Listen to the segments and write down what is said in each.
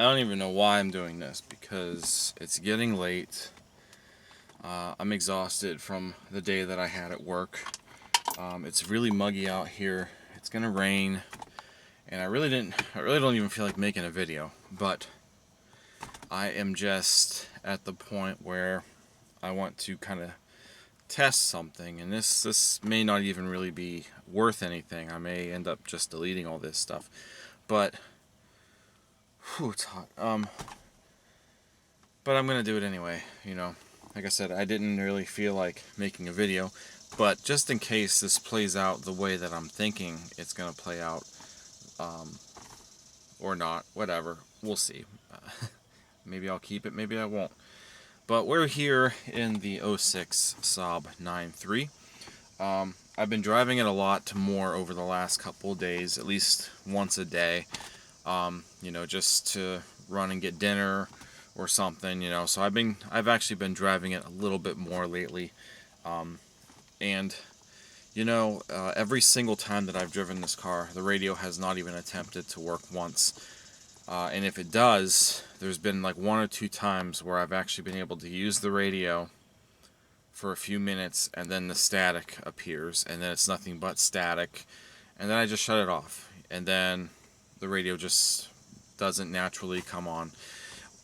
don't even know why I'm doing this, because it's getting late. I'm exhausted from the day that I had at work. It's really muggy out here. It's gonna rain, and I really don't even feel like making a video. But I am just at the point where I want to kind of test something, and this may not even really be worth anything. I may end up just deleting all this stuff, but whew, it's hot. But I'm gonna do it anyway. Like I said, I didn't really feel like making a video, but just in case this plays out the way that I'm thinking it's gonna play out, or not, whatever, we'll see. Maybe I'll keep it, maybe I won't. But we're here in the 06 Saab 9.3. I've been driving it a lot more over the last couple of days, at least once a day, just to run and get dinner or something, So I've actually been driving it a little bit more lately, and every single time that I've driven this car, the radio has not even attempted to work once. And if it does, there's been like 1 or 2 times where I've actually been able to use the radio for a few minutes, and then the static appears, and then it's nothing but static, and then I just shut it off, and then the radio just doesn't naturally come on.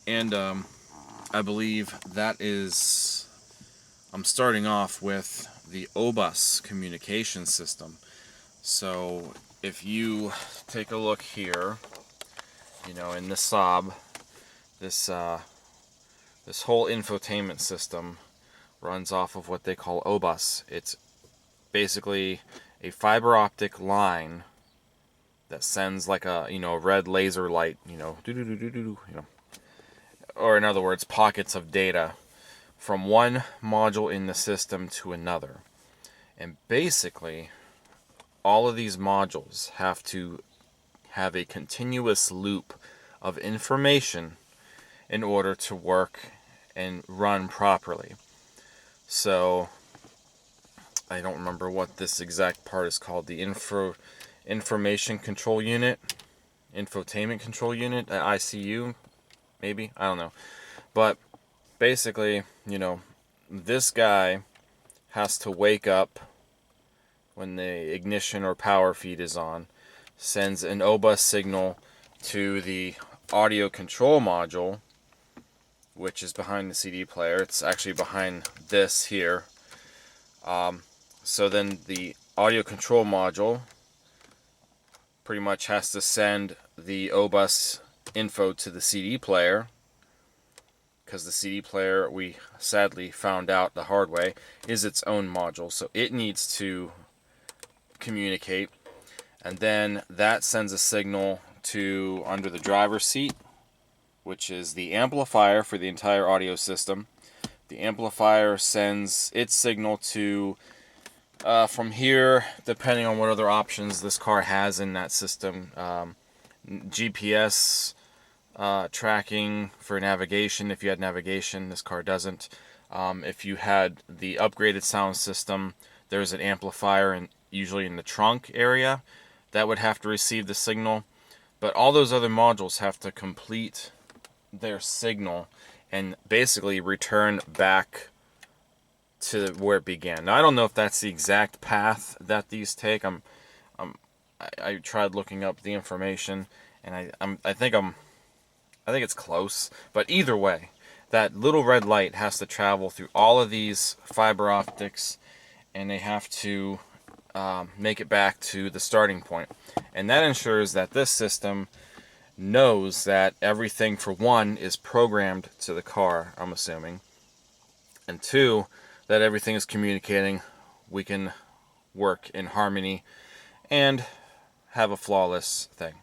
And I believe that is, I'm starting off with the OBUS communication system. So if you take a look here, in the Saab, this whole infotainment system runs off of what they call OBUS. It's basically a fiber optic line that sends like a red laser light, or in other words, pockets of data from one module in the system to another. And basically, all of these modules have to have a continuous loop of information in order to work and run properly. So I don't remember what this exact part is called, the information control unit, infotainment control unit at ICU, maybe, I don't know. But basically, this guy has to wake up when the ignition or power feed is on, sends an OBUS signal to the audio control module, which is behind the CD player. It's actually behind this here. So then the audio control module pretty much has to send the OBUS info to the CD player, because the CD player, we sadly found out the hard way, is its own module. So it needs to communicate, and then that sends a signal to under the driver's seat, which is the amplifier for the entire audio system. The amplifier sends its signal to, from here, depending on what other options this car has in that system, GPS tracking for navigation, if you had navigation. This car doesn't. If you had the upgraded sound system, there's an amplifier usually in the trunk area that would have to receive the signal. But all those other modules have to complete their signal and basically return back to where it began. Now, I don't know if that's the exact path that these take. I tried looking up the information, and I think it's close. But either way, that little red light has to travel through all of these fiber optics, and they have to make it back to the starting point. And that ensures that this system knows that everything, for one, is programmed to the car, I'm assuming, and two, that everything is communicating. We can work in harmony and have a flawless thing.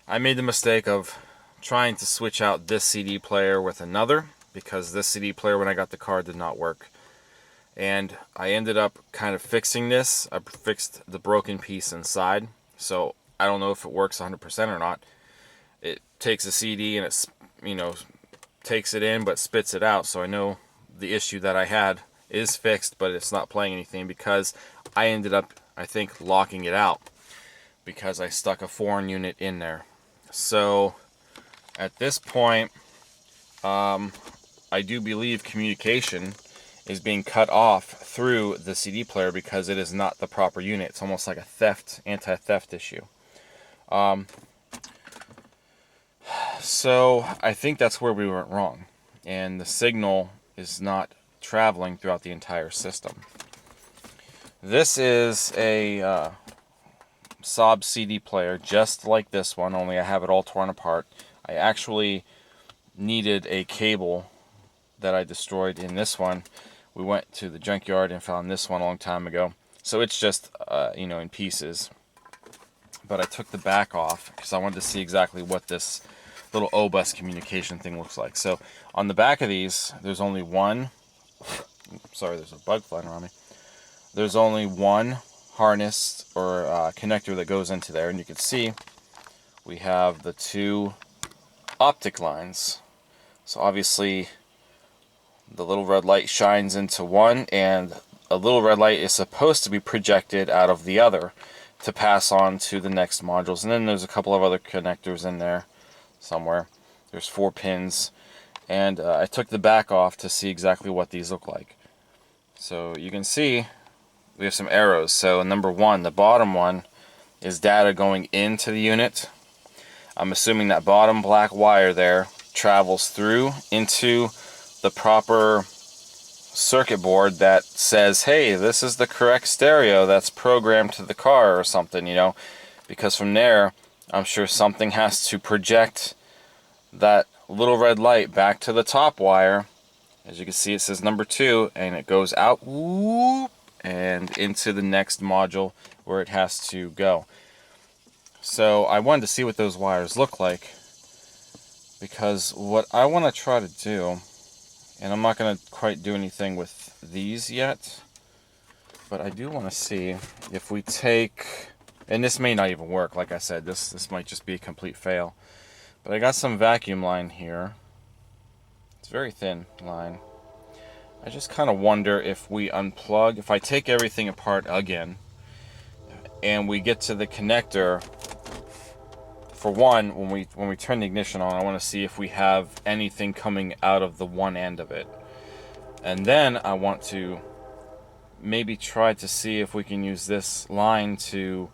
I made the mistake of trying to switch out this CD player with another, because this CD player, when I got the car, did not work. And I ended up kind of fixing this. I fixed the broken piece inside, so I don't know if it works 100% or not. It takes a CD and it, takes it in but spits it out. So I know the issue that I had is fixed, but it's not playing anything because I ended up, I think, locking it out because I stuck a foreign unit in there. So At this point, I do believe communication is being cut off through the CD player because it is not the proper unit. It's almost like a anti-theft issue. So I think that's where we went wrong, and the signal is not traveling throughout the entire system. This is a Saab CD player, just like this one, only I have it all torn apart. I actually needed a cable that I destroyed in this one. We went to the junkyard and found this one a long time ago. So it's just, in pieces. But I took the back off because I wanted to see exactly what this little O-bus communication thing looks like. So on the back of these, there's only one. Sorry, there's a bug flying around me. There's only one harness or connector that goes into there, and you can see we have the two optic lines. So obviously the little red light shines into one, and a little red light is supposed to be projected out of the other to pass on to the next modules. And then there's a couple of other connectors in there somewhere. There's 4 pins, and I took the back off to see exactly what these look like. So you can see we have some arrows. So number 1, the bottom one, is data going into the unit. I'm assuming that bottom black wire there travels through into the proper circuit board that says, hey, this is the correct stereo that's programmed to the car or something, because from there I'm sure something has to project that little red light back to the top wire. As you can see, it says number 2, and it goes out, whoop, and into the next module where it has to go. So I wanted to see what those wires look like, because what I want to try to do, and I'm not going to quite do anything with these yet, but I do want to see if we take, and this may not even work, like I said, this might just be a complete fail, but I got some vacuum line here. It's a very thin line. I just kind of wonder if we unplug, if I take everything apart again, and we get to the connector. For one, when we turn the ignition on, I want to see if we have anything coming out of the one end of it. And then I want to maybe try to see if we can use this line to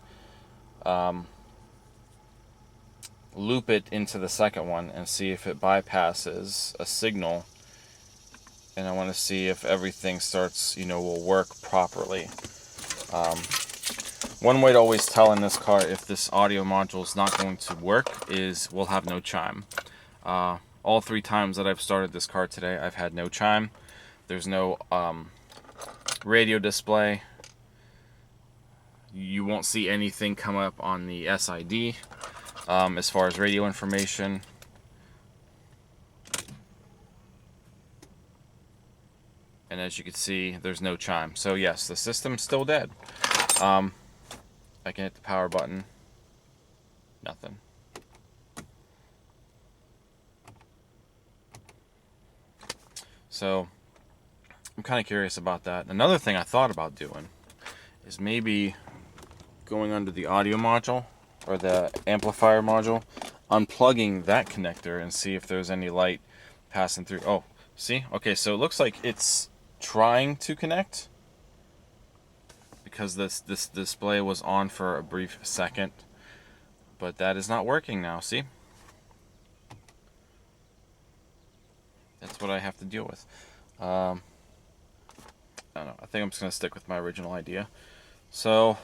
loop it into the second one and see if it bypasses a signal. And I want to see if everything starts, will work properly. One way to always tell in this car if this audio module is not going to work is we'll have no chime. All 3 times that I've started this car today, I've had no chime. There's no radio display. You won't see anything come up on the SID as far as radio information. And as you can see, there's no chime. So yes, the system's still dead. I can hit the power button. Nothing. So I'm kind of curious about that. Another thing I thought about doing is maybe going under the audio module or the amplifier module, unplugging that connector and see if there's any light passing through. Oh, see? Okay, so it looks like it's trying to connect, because this display was on for a brief second, but that is not working now. See, that's what I have to deal with. I don't know, I think I'm just gonna stick with my original idea. So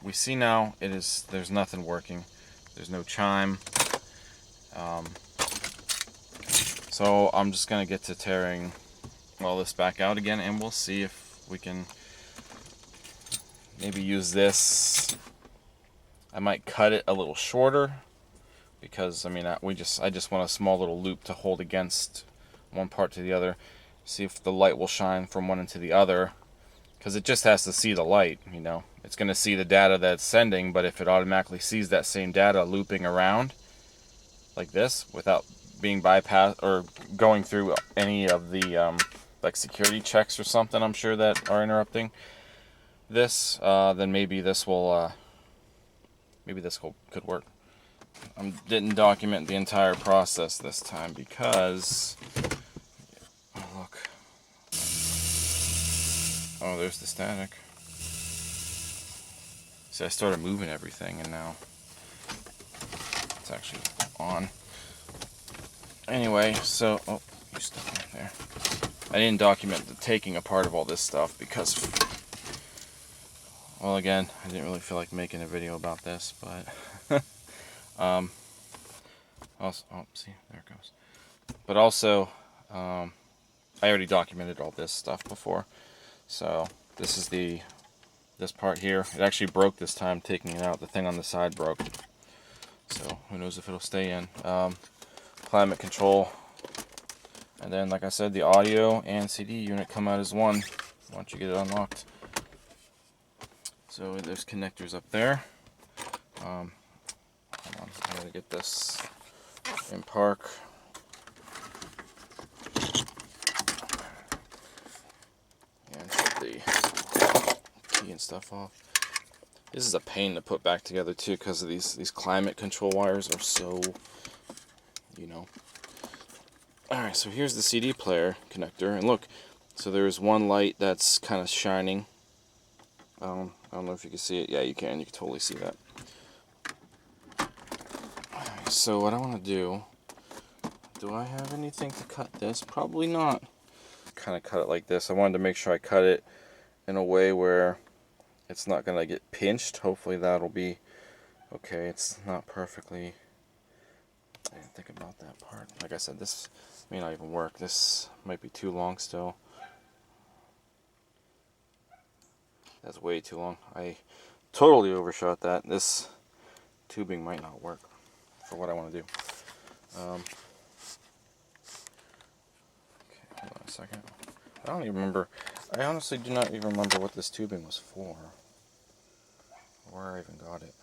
we see now there's nothing working, there's no chime. So I'm just gonna get to tearing all this back out again, and we'll see if we can maybe use this. I might cut it a little shorter, because I just want a small little loop to hold against one part to the other. See if the light will shine from one into the other, because it just has to see the light. It's going to see the data that it's sending, but if it automatically sees that same data looping around like this without being bypassed or going through any of the like security checks or something, I'm sure, that are interrupting this, then maybe this could work. I didn't document the entire process this time because, oh look, oh there's the static. See, I started moving everything and now it's actually on. Anyway, so, oh, you stuck right there. I didn't document the taking apart of all this stuff because, well, again, I didn't really feel like making a video about this, but, also, oh, see, there it goes. But also, I already documented all this stuff before, so this is this part here. It actually broke this time taking it out. The thing on the side broke, so who knows if it'll stay in. Climate control, and then, like I said, the audio and CD unit come out as one once you get it unlocked. So there's connectors up there. Hold on, I gotta get this in park. And put the key and stuff off. This is a pain to put back together too, because of these climate control wires are so, you know. Alright, so here's the CD player connector, and look, so there's one light that's kind of shining. I don't know if you can see it. Yeah, you can totally see that. Alright, so what I want to do I have anything to cut this? Probably not. Kind of cut it like this. I wanted to make sure I cut it in a way where it's not going to get pinched. Hopefully that'll be okay. It's not perfectly, I didn't think about that part. Like I said, this may not even work. This might be too long still. That's way too long. I totally overshot that. This tubing might not work for what I want to do. Okay, hold on a second. I don't even remember. I honestly do not even remember what this tubing was for. Where I even got it.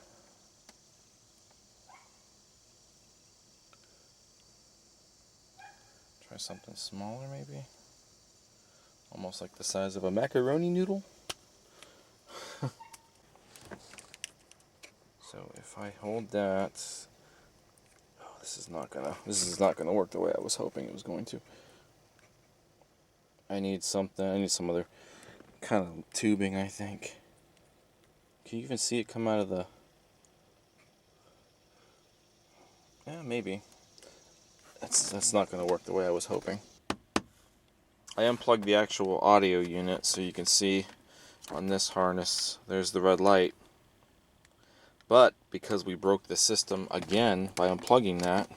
Try something smaller maybe? Almost like the size of a macaroni noodle? So if I hold that, oh, this is not gonna work the way I was hoping it was going to. I need some other kind of tubing, I think. Can you even see it come out of the, yeah, maybe. That's not gonna work the way I was hoping. I unplugged the actual audio unit so you can see on this harness there's the red light. But because we broke the system again by unplugging that,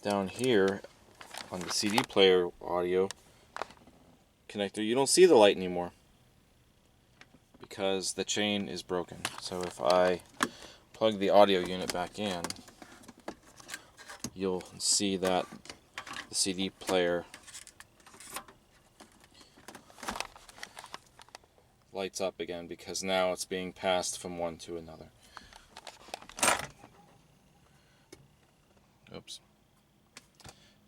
down here on the CD player audio connector, you don't see the light anymore because the chain is broken. So if I plug the audio unit back in, you'll see that the CD player lights up again because now it's being passed from one to another. Oops.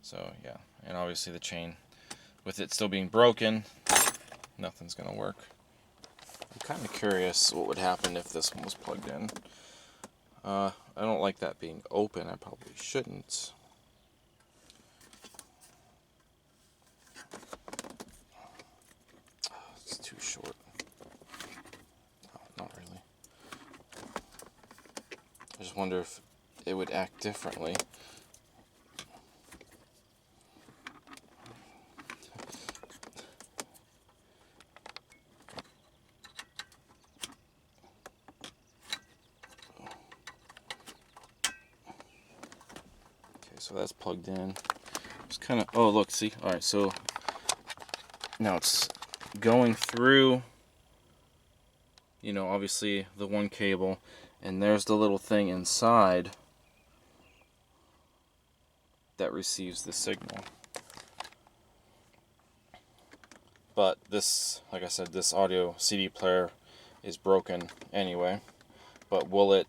So yeah, and obviously the chain, with it still being broken, nothing's gonna work. I'm kind of curious what would happen if this one was plugged in. I don't like that being open. I probably shouldn't. It's too short. Oh, not really. I just wonder if it would act differently. So that's plugged in. It's kind of, oh look, see, alright, so now it's going through, you know, obviously the one cable, and there's the little thing inside that receives the signal. But this, like I said, this audio CD player is broken anyway. But will it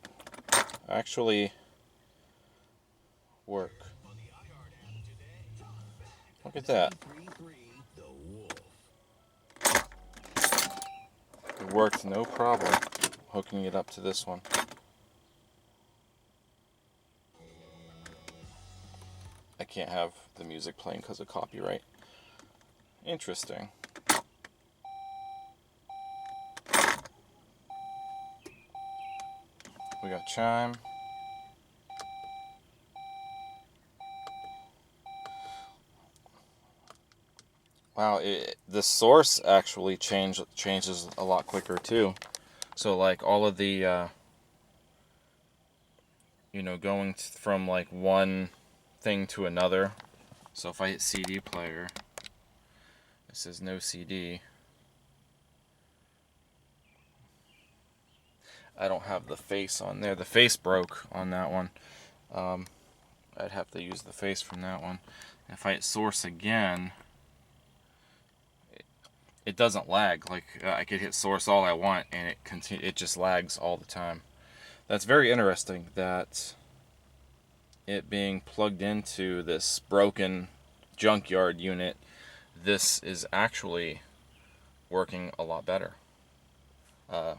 actually work? Look at that. It worked no problem hooking it up to this one. I can't have the music playing because of copyright. Interesting. We got chime. Wow, the source actually changes a lot quicker too. So like all of the, going from like one thing to another. So if I hit CD player, it says no CD. I don't have the face on there. The face broke on that one. I'd have to use the face from that one. If I hit source again, it doesn't lag. Like I could hit source all I want and it just lags all the time. That's very interesting that it being plugged into this broken junkyard unit, this is actually working a lot better. I'm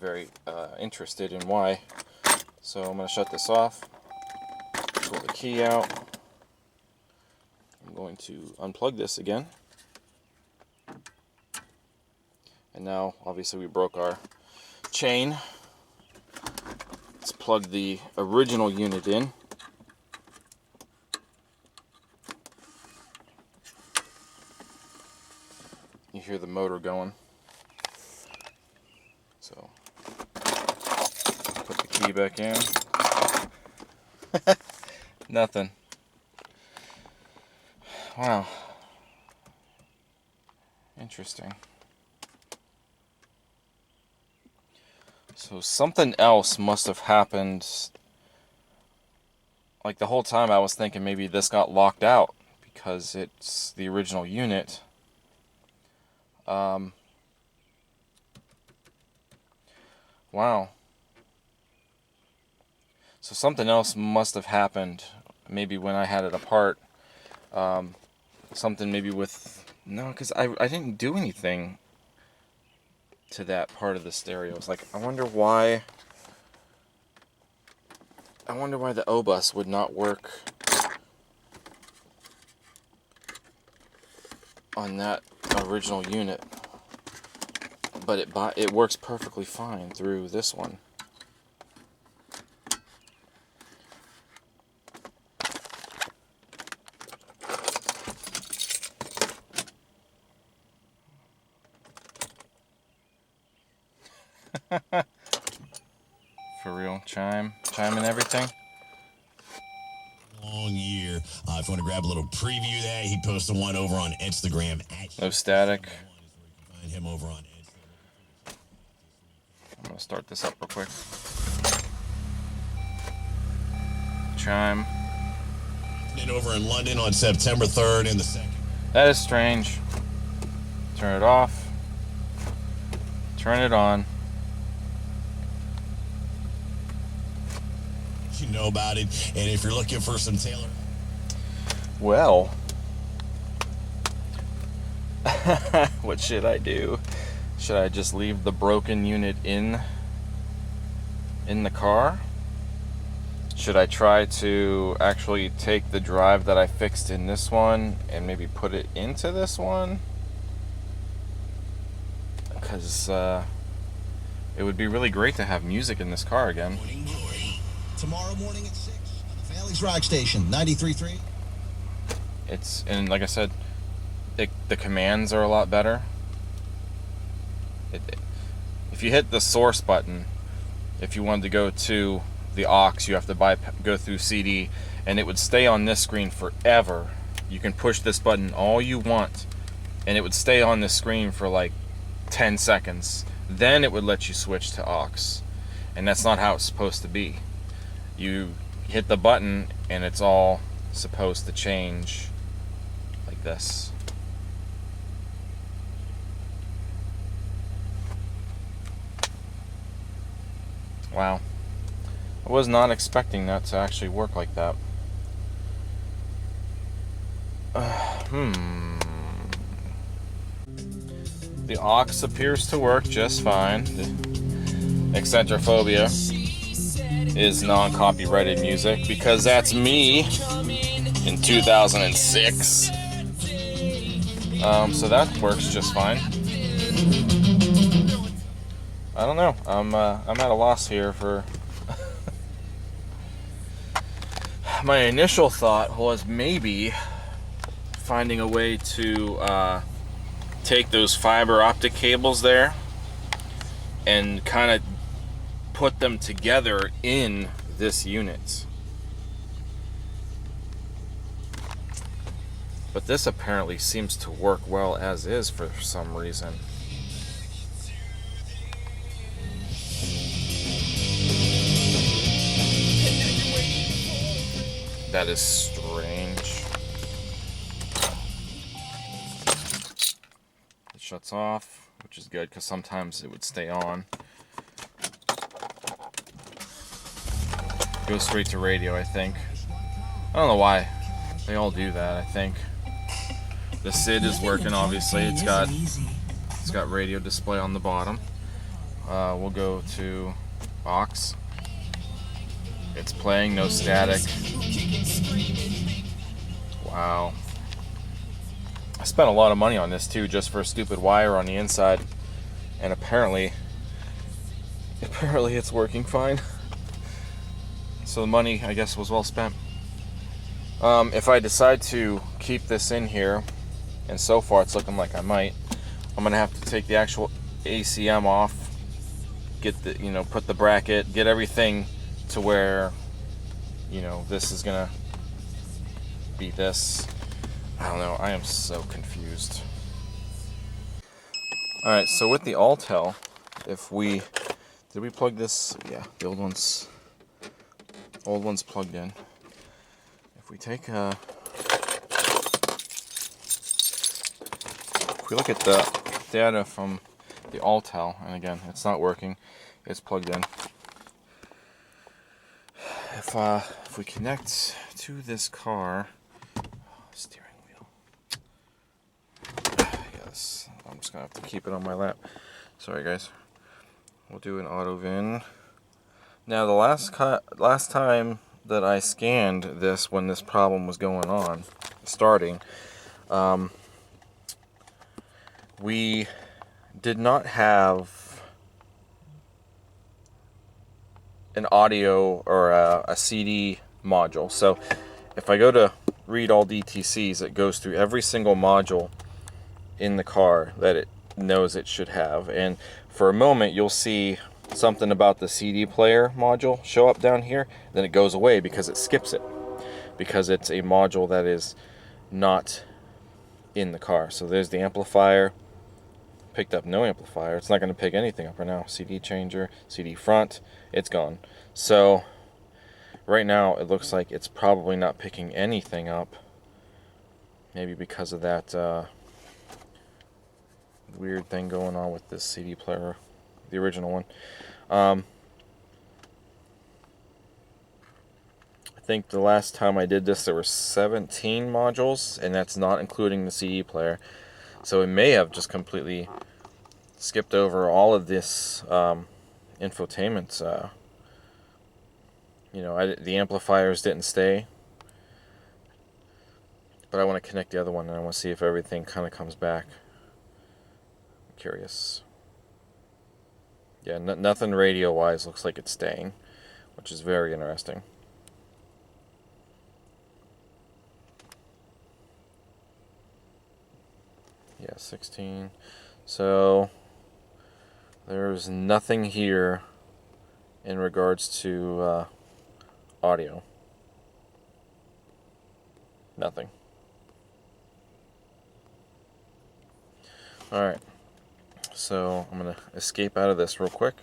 very interested in why. So I'm going to shut this off, pull the key out. I'm going to unplug this again. And now, obviously, we broke our chain. Let's plug the original unit in. You hear the motor going. So, put the key back in. Nothing. Wow. Interesting. So something else must have happened. Like the whole time I was thinking maybe this got locked out because it's the original unit. Wow. So something else must have happened maybe when I had it apart. Something maybe with... No, because I didn't do anything to that part of the stereo. It's like, I wonder why the O-bus would not work on that original unit. But it works perfectly fine through this one. For real, chime and everything. Long year. If you want to grab a little preview of that, he posted one over on Instagram. No static. Find him over on Instagram. I'm gonna start this up real quick. Chime. And over in London on September 3rd and the 2nd. That is strange. Turn it off. Turn it on. You know about it. And if you're looking for some Taylor. Well, what should I do? Should I just leave the broken unit in the car? Should I try to actually take the drive that I fixed in this one and maybe put it into this one? Because it would be really great to have music in this car again. Tomorrow morning at 6 on the Valley's Rock Station, 93.3. And like I said, the commands are a lot better. If you hit the source button, if you wanted to go to the aux, you have to go through CD, and it would stay on this screen forever. You can push this button all you want, and it would stay on this screen for like 10 seconds. Then it would let you switch to aux, and that's not how it's supposed to be. You hit the button, and it's all supposed to change like this. Wow. I was not expecting that to actually work like that. The aux appears to work just fine. The eccentrophobia. is non-copyrighted music, because that's me in 2006. So that works just fine. I don't know. I'm at a loss here for. My initial thought was maybe finding a way to take those fiber optic cables there and kind of put them together in this unit. But this apparently seems to work well as is for some reason. That is strange. It shuts off, which is good because sometimes it would stay on. Goes straight to radio, I think. I don't know why. They all do that, I think. The SID is working, obviously. It's got radio display on the bottom. We'll go to aux. It's playing, no static. Wow. I spent a lot of money on this too, just for a stupid wire on the inside. And apparently it's working fine. So the money, I guess, was well spent. If I decide to keep this in here, and so far it's looking like I might, I'm gonna have to take the actual ACM off, get the, put the bracket, get everything to where, this is gonna be this. I don't know, I am so confused. Alright, so with the Altel, did we plug this? Yeah, the old one's plugged in. If we take if we look at the data from the Altel, and again, it's not working, it's plugged in. If we connect to this car, steering wheel. Yes, I'm just gonna have to keep it on my lap. Sorry, guys. We'll do an auto VIN. Now, the last time that I scanned this, when this problem was going on, starting, we did not have an audio or a CD module. So if I go to read all DTCs, it goes through every single module in the car that it knows it should have. And for a moment, you'll see something about the CD player module show up down here, then it goes away because it skips it, because it's a module that is not in the car. So there's the amplifier, picked up no amplifier. It's not going to pick anything up right now. CD changer, CD front, it's gone. So right now it looks like it's probably not picking anything up, maybe because of that weird thing going on with this CD player, the original one. I think the last time I did this there were 17 modules, and that's not including the CD player. So it may have just completely skipped over all of this infotainment. The amplifiers didn't stay, but I want to connect the other one and I want to see if everything kind of comes back. I'm curious. Yeah, nothing radio-wise looks like it's staying, which is very interesting. Yeah, 16. So there's nothing here in regards to audio. Nothing. Alright. So I'm going to escape out of this real quick.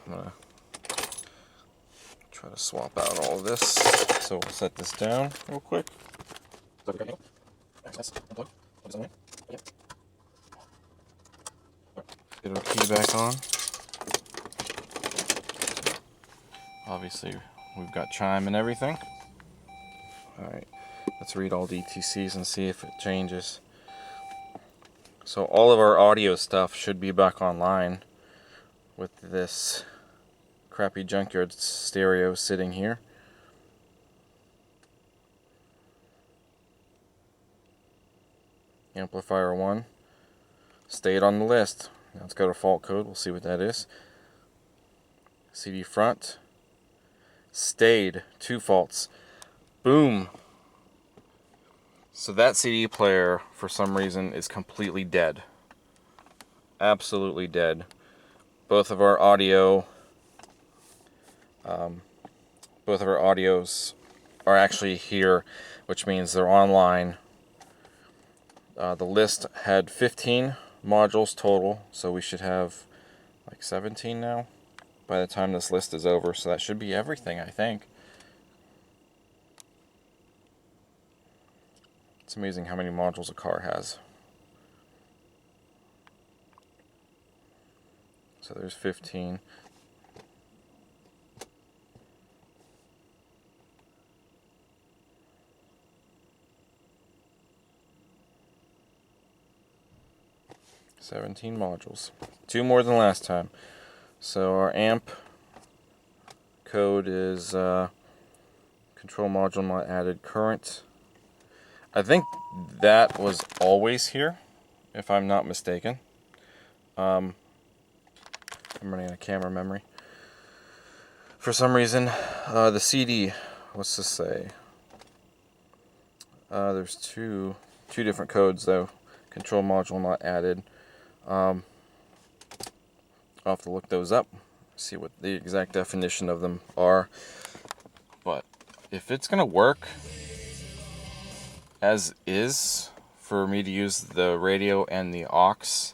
I'm going to try to swap out all of this. So we'll set this down real quick. Get our key back on. Obviously, we've got chime and everything. Alright, let's read all DTCs and see if it changes. So all of our audio stuff should be back online. with this crappy junkyard stereo sitting here. Amplifier 1 stayed on the list. Now it's got a fault code. We'll see what that is. CD front stayed. 2 faults. Boom. So that CD player, for some reason, is completely dead. Absolutely dead. Both of our audios are actually here, which means they're online. The list had 15 modules total, so we should have like 17 now by the time this list is over, so that should be everything, I think. It's amazing how many modules a car has. So there's 15. $17 modules. 2 more than last time. So our amp code is control module not added current. I think that was always here, if I'm not mistaken. I'm running out of camera memory. For some reason, the CD, what's this say? There's two different codes though. Control module not added. I'll have to look those up, see what the exact definition of them are. But if it's gonna work as is for me to use the radio and the aux,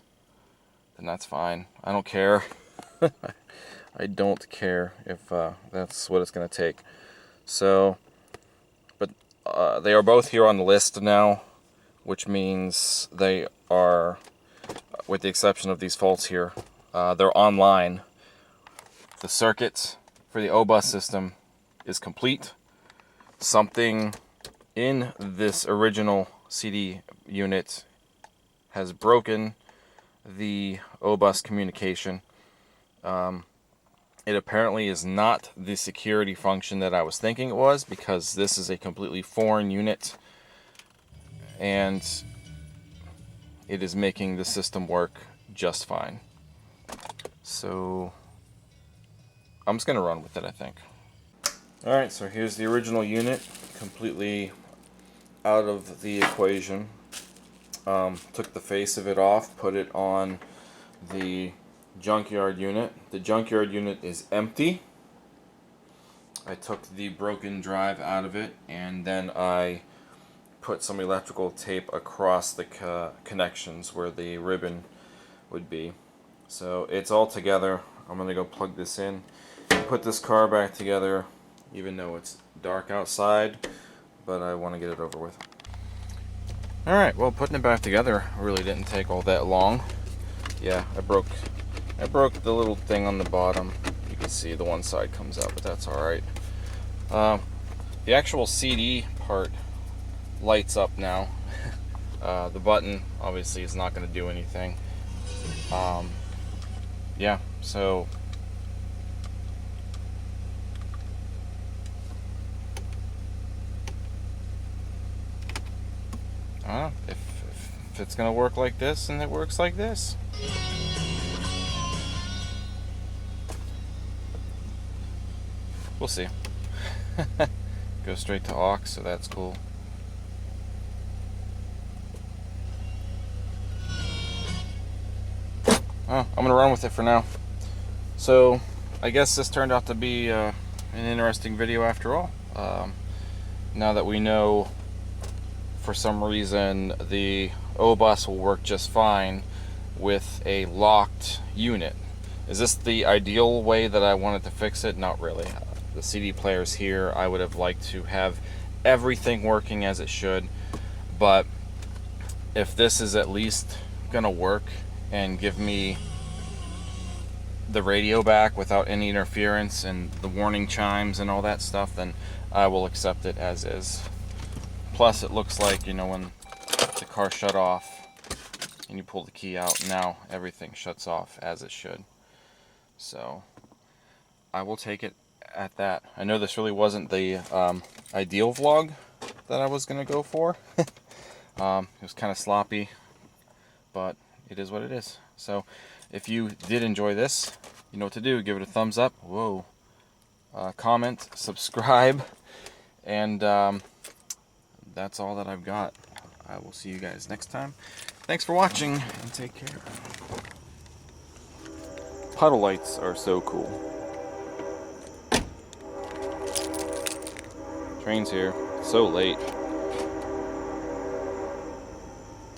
then that's fine. I don't care. I don't care if that's what it's gonna take. So, but they are both here on the list now, which means they are, with the exception of these faults here, they're online. The circuit for the O-bus system is complete. Something in this original CD unit has broken the O-bus communication. It apparently is not the security function that I was thinking it was, because this is a completely foreign unit and it is making the system work just fine. So I'm just gonna run with it, I think. Alright, so here's the original unit, completely out of the equation. Took the face of it off, put it on the junkyard unit. The junkyard unit is empty. I took the broken drive out of it, and then I put some electrical tape across the connections where the ribbon would be. So it's all together. I'm gonna go plug this in, put this car back together, even though it's dark outside, but I want to get it over with. Alright, well, putting it back together really didn't take all that long. Yeah, I broke the little thing on the bottom. You can see the one side comes out, but that's alright. The actual CD part lights up now. The button obviously is not going to do anything. Yeah, so I don't know if it's gonna work like this, and it works like this. We'll see. Go straight to aux, so that's cool. Oh, I'm gonna run with it for now. So I guess this turned out to be an interesting video after all. Now that we know, for some reason, the O-bus will work just fine with a locked unit. Is this the ideal way that I wanted to fix it? Not really. The CD player's here. I would have liked to have everything working as it should, but if this is at least gonna work and give me the radio back without any interference and the warning chimes and all that stuff, then I will accept it as is. Plus, it looks like, you know, when the car shut off and you pull the key out, now everything shuts off as it should. So I will take it at that. I know this really wasn't the ideal vlog that I was going to go for. It was kind of sloppy, but it is what it is. So if you did enjoy this, you know what to do. Give it a thumbs up. Whoa. Comment, subscribe, and that's all that I've got. I will see you guys next time. Thanks for watching, and take care. Puddle lights are so cool. Train's here. So late.